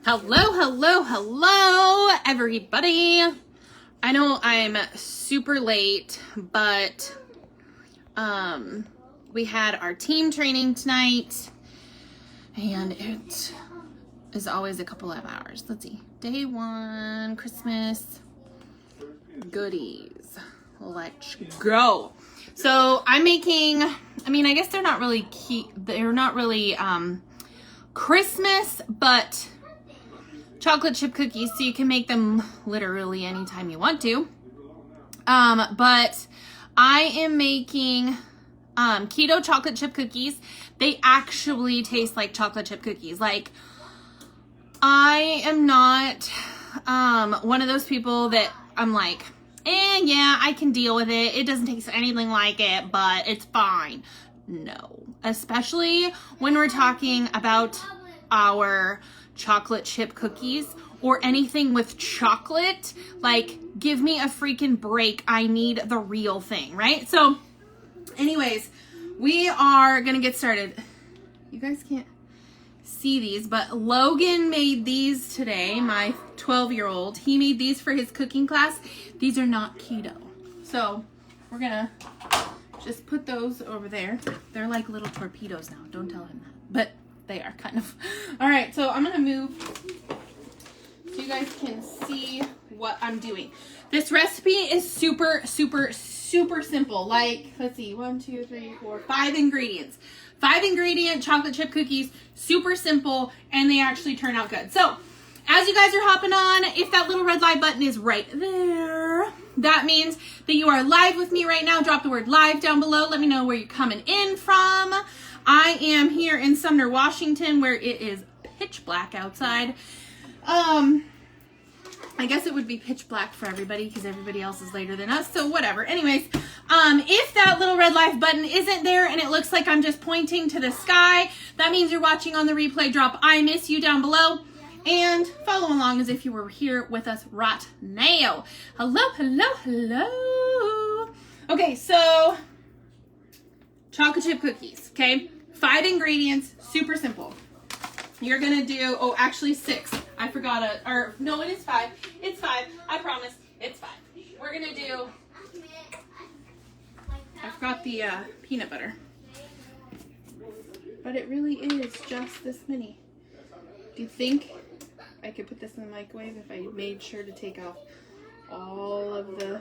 Hello, everybody. I know I'm super late, but we had our team training tonight, and it is always a couple of hours. Let's see. Day 1, Christmas goodies. Let's go. So I'm making, I guess they're not really Christmas, but chocolate chip cookies, so you can make them literally anytime you want to. But I am making keto chocolate chip cookies. They actually taste like chocolate chip cookies. Like, I am not one of those people that I'm like, yeah, I can deal with it. It doesn't taste anything like it, but it's fine. No, especially when we're talking about our chocolate chip cookies or anything with chocolate. Like, give me a freaking break. I need the real thing, right? So anyways, we are gonna get started. You guys can't see these, but Logan made these today. My 12-year-old, he made these for his cooking class. These are not keto, so we're gonna just put those over there. They're like little torpedoes now. Don't tell him that, but they are kind of. All right, so I'm gonna move so you guys can see what I'm doing. This recipe is super simple. Like, let's see, 1, 2, 3, 4, 5 ingredients. 5 ingredient chocolate chip cookies, super simple, and they actually turn out good. So as you guys are hopping on, if that little red live button is right there, that means that you are live with me right now. Drop the word live down below. Let me know where you're coming in from. I am here in Sumner, Washington, where it is pitch black outside. I guess it would be pitch black for everybody because everybody else is later than us, so whatever. Anyways, if that little red live button isn't there and it looks like I'm just pointing to the sky, that means you're watching on the replay. Drop I miss you down below and follow along as if you were here with us right now. Hello. Okay, so chocolate chip cookies, okay? 5 ingredients, super simple. You're gonna do, actually 6. I forgot no, it is 5. It's 5, I promise, it's 5. We're gonna do, I forgot the peanut butter. But it really is just this many. Do you think I could put this in the microwave if I made sure to take off all of the,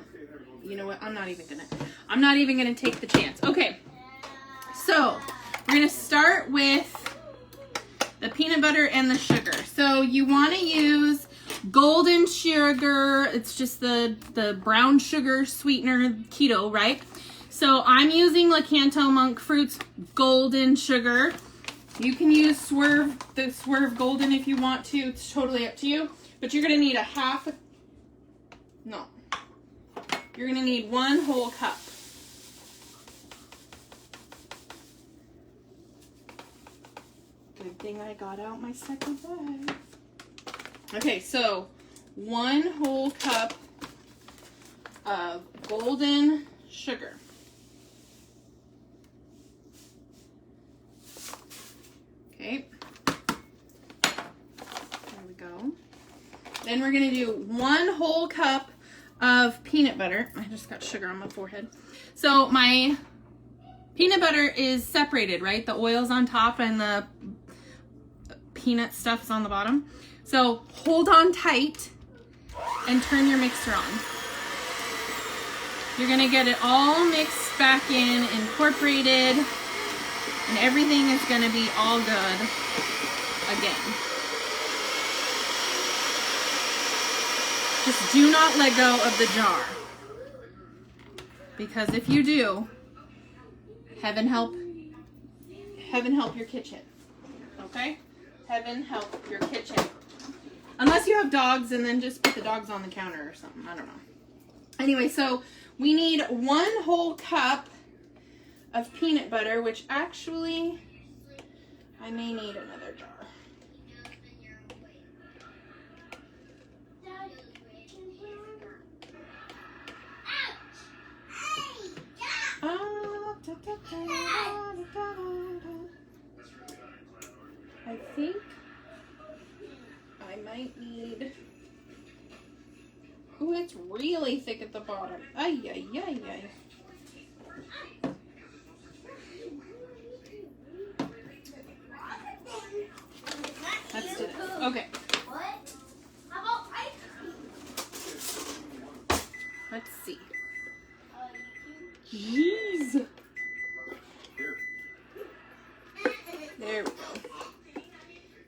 you know what, I'm not even gonna take the chance. Okay, so we're gonna start with the peanut butter and the sugar. So you want to use golden sugar. It's just the brown sugar sweetener keto, right? So I'm using Lakanto Monk Fruits golden sugar. You can use Swerve Golden if you want to. It's totally up to you. But you're going to need you're going to need 1 whole cup. Good thing I got out my second bag. Okay, so 1 whole cup of golden sugar. Okay. There we go. Then we're going to do 1 whole cup of peanut butter. I just got sugar on my forehead. So my peanut butter is separated, right? The oil's on top and the peanut stuff is on the bottom. So hold on tight and turn your mixer on. You're gonna get it all mixed back in, incorporated, and everything is gonna be all good again. Just do not let go of the jar, because if you do, heaven help your kitchen. Okay? Heaven help your kitchen. Unless you have dogs, and then just put the dogs on the counter or something. I don't know. Anyway, so we need 1 whole cup of peanut butter, which actually I may need another jar. I I might need... Oh, it's really thick at the bottom. Ay, ay, ay, ay. Let's do this. Okay. Let's see. Jeez. There we go.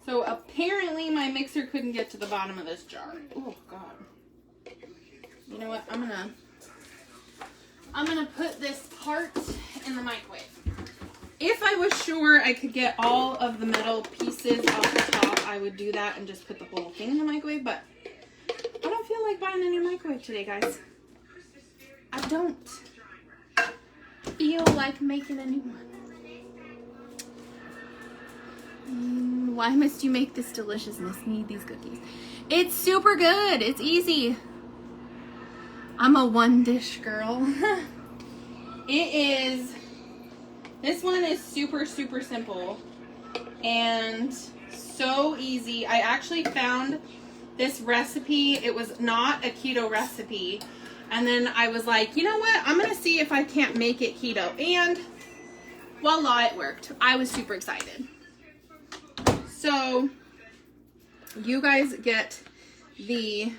So apparently my mixer couldn't get to the bottom of this jar. Oh God. You know what? I'm gonna put this part in the microwave. If I was sure I could get all of the metal pieces off the top, I would do that and just put the whole thing in the microwave, but I don't feel like buying a new microwave today, guys. I don't feel like making a new one. Why must you make this deliciousness? Need these cookies. It's super good. It's easy. I'm a one dish girl. This one is super, super simple and so easy. I actually found this recipe. It was not a keto recipe. And then I was like, you know what? I'm going to see if I can't make it keto. And voila, it worked. I was super excited. So you guys get the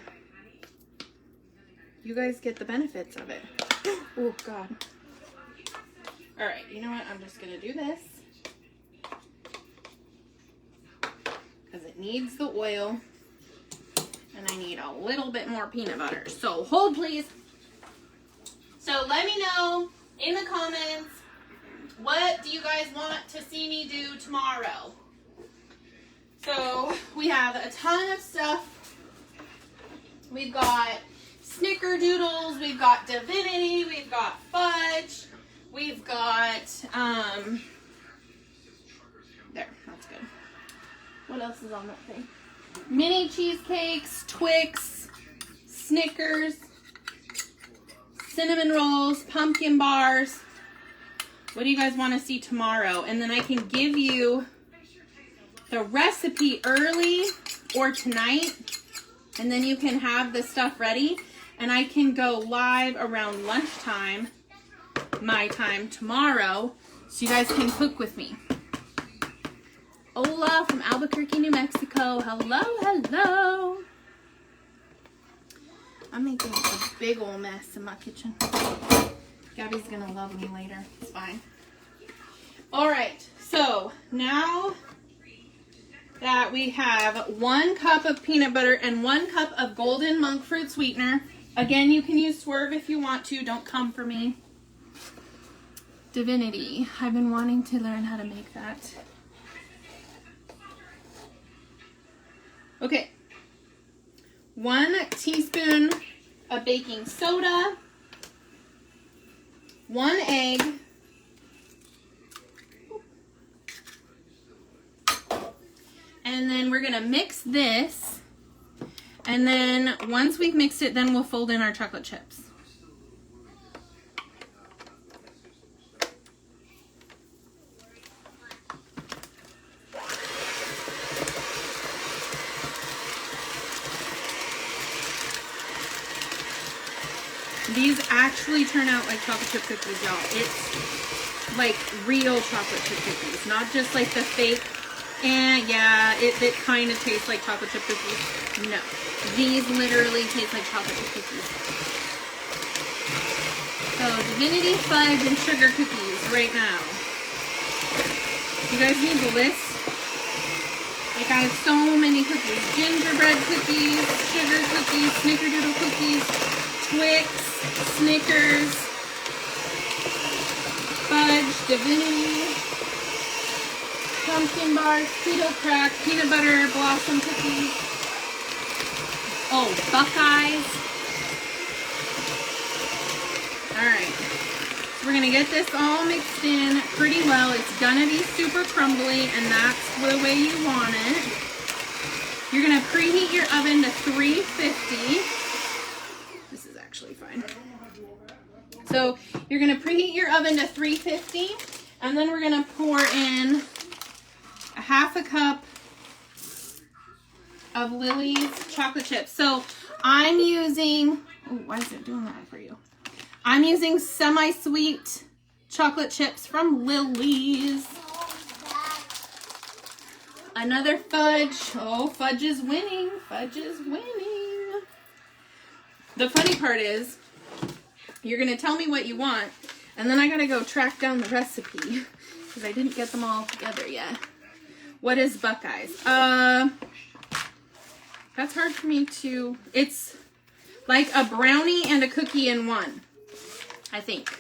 benefits of it. Oh God. All right, you know what? I'm just gonna do this because it needs the oil and I need a little bit more peanut butter. So hold please. So let me know in the comments, what do you guys want to see me do tomorrow? So we have a ton of stuff. We've got snickerdoodles, we've got divinity, we've got fudge, we've got, there, that's good. What else is on that thing? Mini cheesecakes, Twix, Snickers, cinnamon rolls, pumpkin bars. What do you guys want to see tomorrow? And then I can give you the recipe early or tonight, and then you can have the stuff ready, and I can go live around lunchtime, my time tomorrow, so you guys can cook with me. Hola from Albuquerque, New Mexico. Hello, hello. I'm making a big old mess in my kitchen. Gabby's gonna love me later. It's fine. All right, so now that we have 1 cup of peanut butter and 1 cup of golden monk fruit sweetener. Again, you can use Swerve if you want to. Don't come for me. Divinity. I've been wanting to learn how to make that. Okay. 1 teaspoon of baking soda. 1 egg. And then we're gonna mix this, and then once we've mixed it, then we'll fold in our chocolate chips. These actually turn out like chocolate chip cookies, y'all. It's like real chocolate chip cookies, not just like the fake. And yeah, it kind of tastes like chocolate chip cookies. No, these literally taste like chocolate chip cookies. So Divinity, fudge, and sugar cookies right now. You guys need the list? Like I have so many cookies. Gingerbread cookies, sugar cookies, snickerdoodle cookies, Twix, Snickers, fudge, Divinity, pumpkin bars, keto crack, peanut butter, blossom cookies. Oh, Buckeyes. Alright. So we're going to get this all mixed in pretty well. It's going to be super crumbly, and that's the way you want it. You're going to preheat your oven to 350. This is actually fine. So you're going to preheat your oven to 350, and then we're going to pour in a 1/2 cup of Lily's chocolate chips. So I'm using, oh, why is it doing that for you? I'm using semi-sweet chocolate chips from Lily's. Another fudge. Oh, fudge is winning. Fudge is winning. The funny part is, you're going to tell me what you want, and then I got to go track down the recipe because I didn't get them all together yet. What is Buckeyes? That's hard for me to, it's like a brownie and a cookie in one, I think.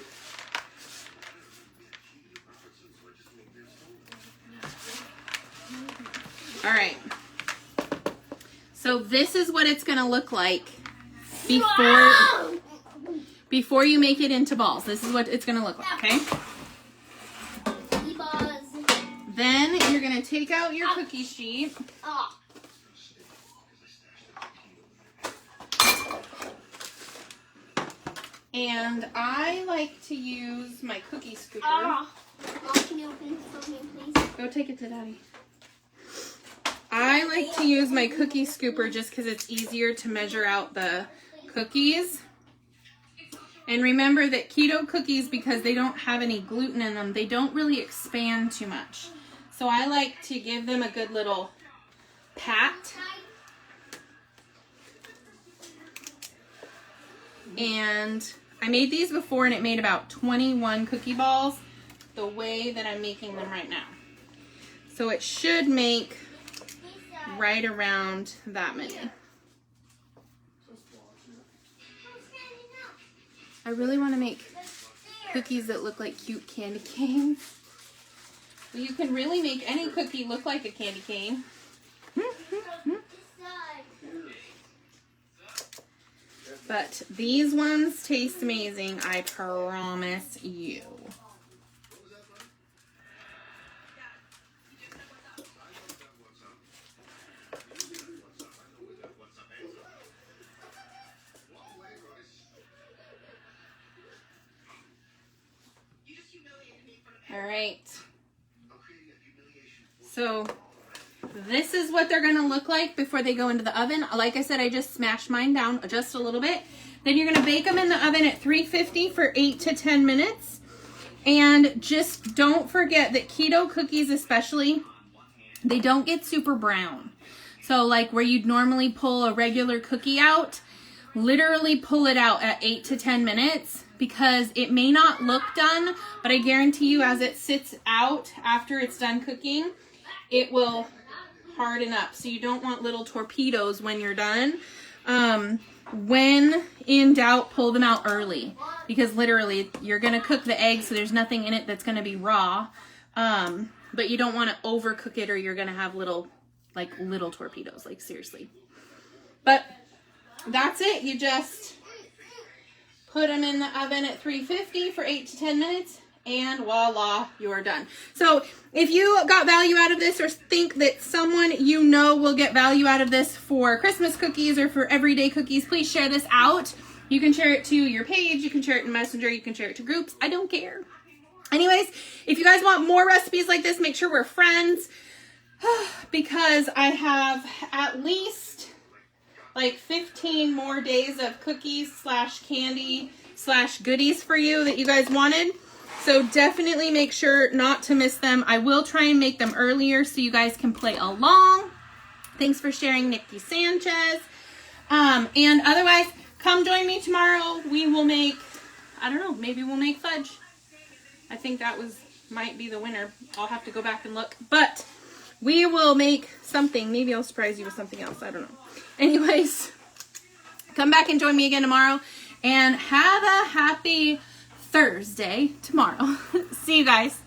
All right. So this is what it's going to look like before you make it into balls. This is what it's going to look like, okay? Then you're going to take out your cookie sheet. And I like to use my cookie scooper. Can you open it for me, please? Go take it to Daddy. I like to use my cookie scooper just because it's easier to measure out the cookies. And remember that keto cookies, because they don't have any gluten in them, they don't really expand too much. So I like to give them a good little pat. And I made these before and it made about 21 cookie balls the way that I'm making them right now. So it should make right around that many. I really want to make cookies that look like cute candy canes. Well, you can really make any cookie look like a candy cane. But these ones taste amazing, I promise you. All right. So this is what they're going to look like before they go into the oven. Like I said, I just smashed mine down just a little bit. Then you're going to bake them in the oven at 350 for 8 to 10 minutes. And just don't forget that keto cookies especially, they don't get super brown. So like where you'd normally pull a regular cookie out, literally pull it out at 8 to 10 minutes because it may not look done, but I guarantee you as it sits out after it's done cooking, it will harden up. So you don't want little torpedoes when you're done. When in doubt, pull them out early because literally you're going to cook the egg so there's nothing in it that's going to be raw. But you don't want to overcook it or you're going to have little torpedoes, like seriously. But that's it. You just put them in the oven at 350 for 8 to 10 minutes and voila, you're done. So if you got value out of this or think that someone you know will get value out of this for Christmas cookies or for everyday cookies, please share this out. You can share it to your page, you can share it in Messenger, you can share it to groups. I don't care. Anyways, if you guys want more recipes like this, make sure we're friends because I have at least like 15 more days of cookies / candy / goodies for you that you guys wanted. So definitely make sure not to miss them. I will try and make them earlier so you guys can play along. Thanks for sharing, Nikki Sanchez. And otherwise, come join me tomorrow. We will make, I don't know, maybe we'll make fudge. I think that might be the winner. I'll have to go back and look. But we will make something. Maybe I'll surprise you with something else. I don't know. Anyways, come back and join me again tomorrow. And have a happy Thursday tomorrow. See you guys.